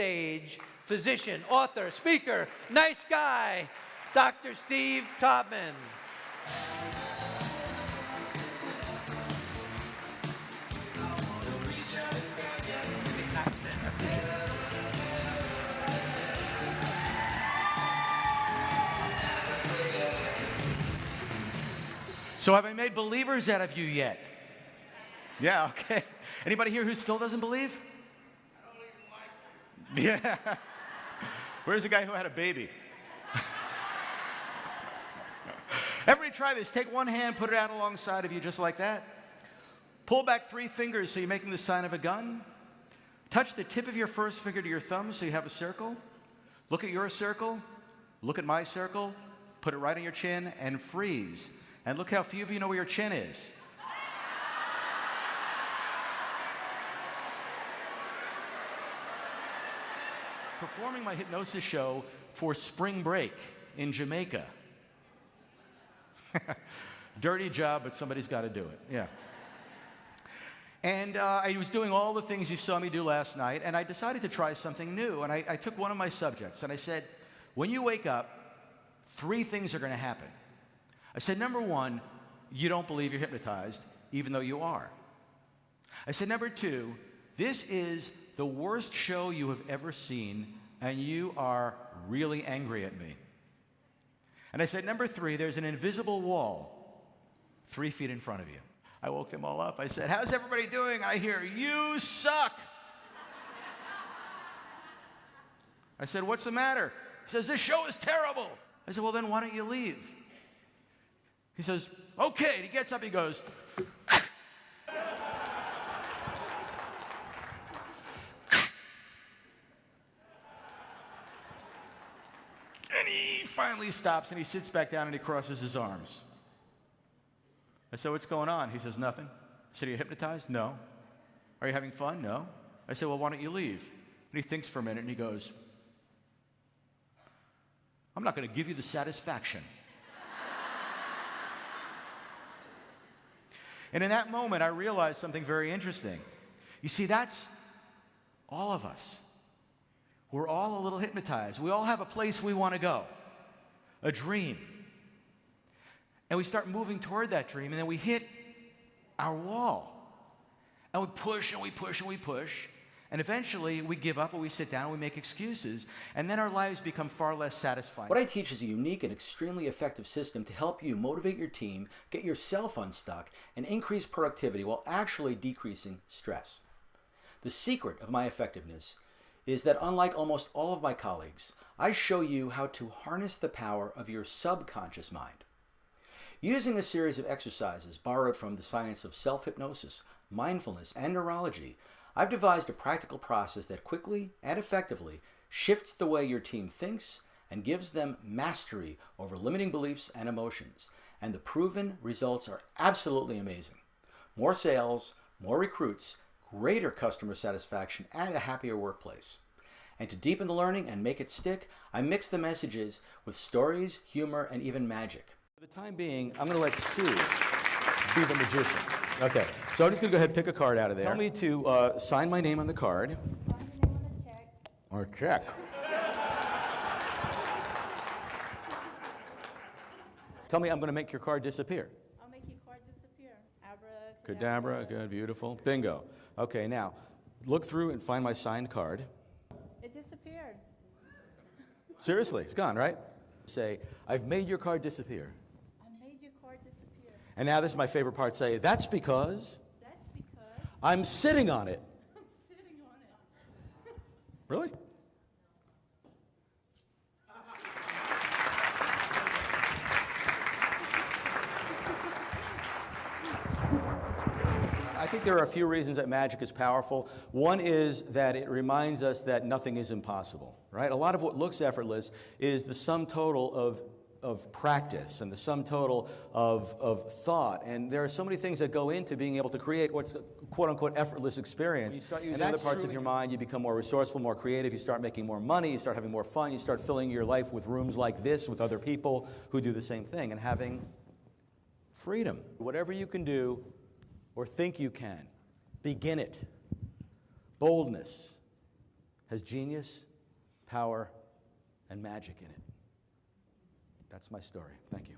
stage, physician, author, speaker, nice guy, Dr. Steve Taubman. So have I made believers out of you yet? Yeah, okay. Anybody here who still doesn't believe? I don't even like you. Yeah. Where's the guy who had a baby? Everybody try this. Take one hand, put it out alongside of you just like that. Pull back 3 fingers so you're making the sign of a gun. Touch the tip of your first finger to your thumb so you have a circle. Look at your circle. Look at my circle. Put it right on your chin and freeze. And look how few of you know where your chin is. Performing my hypnosis show for spring break in Jamaica. Dirty job, but somebody's got to do it, yeah. And I was doing all the things you saw me do last night, and I decided to try something new. And I took one of my subjects, and I said, when you wake up, 3 things are going to happen. I said, number 1, you don't believe you're hypnotized, even though you are. I said, number 2, this is the worst show you have ever seen, and you are really angry at me. And I said, number 3, there's an invisible wall 3 feet in front of you. I woke them all up. I said, how's everybody doing? I hear, you suck. I said, what's the matter? He says, this show is terrible. I said, well, then why don't you leave? He says, okay. And he gets up, he goes, and he finally stops and he sits back down and he crosses his arms. I said, what's going on? He says, nothing. I said, are you hypnotized? No. Are you having fun? No. I said, well, why don't you leave? And he thinks for a minute and he goes, I'm not going to give you the satisfaction. And in that moment, I realized something very interesting. You see, that's all of us. We're all a little hypnotized. We all have a place we want to go, a dream. And we start moving toward that dream, and then we hit our wall. And we push, and we push, and we push. And eventually, we give up, or we sit down, and we make excuses. And then our lives become far less satisfying. What I teach is a unique and extremely effective system to help you motivate your team, get yourself unstuck, and increase productivity while actually decreasing stress. The secret of my effectiveness is that unlike almost all of my colleagues, I show you how to harness the power of your subconscious mind. Using a series of exercises borrowed from the science of self-hypnosis, mindfulness, and neurology, I've devised a practical process that quickly and effectively shifts the way your team thinks and gives them mastery over limiting beliefs and emotions. And the proven results are absolutely amazing. More sales, more recruits, greater customer satisfaction, and a happier workplace. And to deepen the learning and make it stick, I mix the messages with stories, humor, and even magic. For the time being, I'm going to let Sue be the magician. Okay, so I'm just going to go ahead and pick a card out of there. Tell me to sign my name on the card. Sign your name on the check. Or check. Tell me I'm going to make your card disappear. I'll make your card disappear. Cadabra, good, beautiful. Bingo. Okay, now, look through and find my signed card. It disappeared. Seriously, it's gone, right? Say, I've made your card disappear. I made your card disappear. And now this is my favorite part. Say, that's because That's because I'm sitting on it. I'm sitting on it. Really? I think there are a few reasons that magic is powerful. One is that it reminds us that nothing is impossible, right? A lot of what looks effortless is the sum total of practice and the sum total of thought. And there are so many things that go into being able to create what's a quote-unquote effortless experience. When you start using other parts of your mind, you become more resourceful, more creative, you start making more money, you start having more fun, you start filling your life with rooms like this with other people who do the same thing and having freedom. Whatever you can do or think you can, begin it. Boldness, has genius, power, and magic in it. That's my story. Thank you.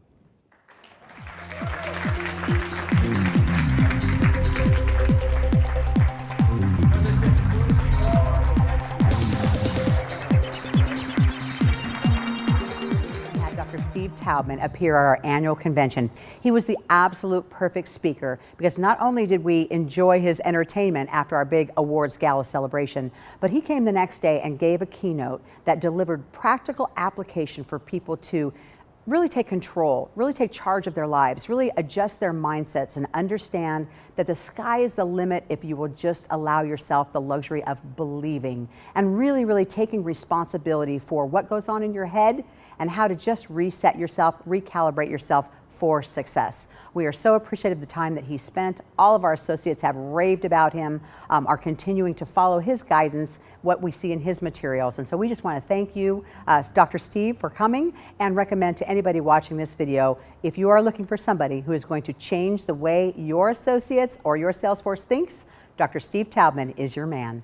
Had Dr. Steve Taubman appear at our annual convention. He was the absolute perfect speaker because not only did we enjoy his entertainment after our big awards gala celebration, but he came the next day and gave a keynote that delivered practical application for people to really take control, really take charge of their lives, really adjust their mindsets and understand that the sky is the limit if you will just allow yourself the luxury of believing and really taking responsibility for what goes on in your head and how to just reset yourself, recalibrate yourself for success. We are so appreciative of the time that he spent. All of our associates have raved about him, are continuing to follow his guidance, what we see in his materials. And so we just want to thank you, Dr. Steve, for coming and recommend to anybody watching this video, if you are looking for somebody who is going to change the way your associates or your sales force thinks, Dr. Steve Taubman is your man.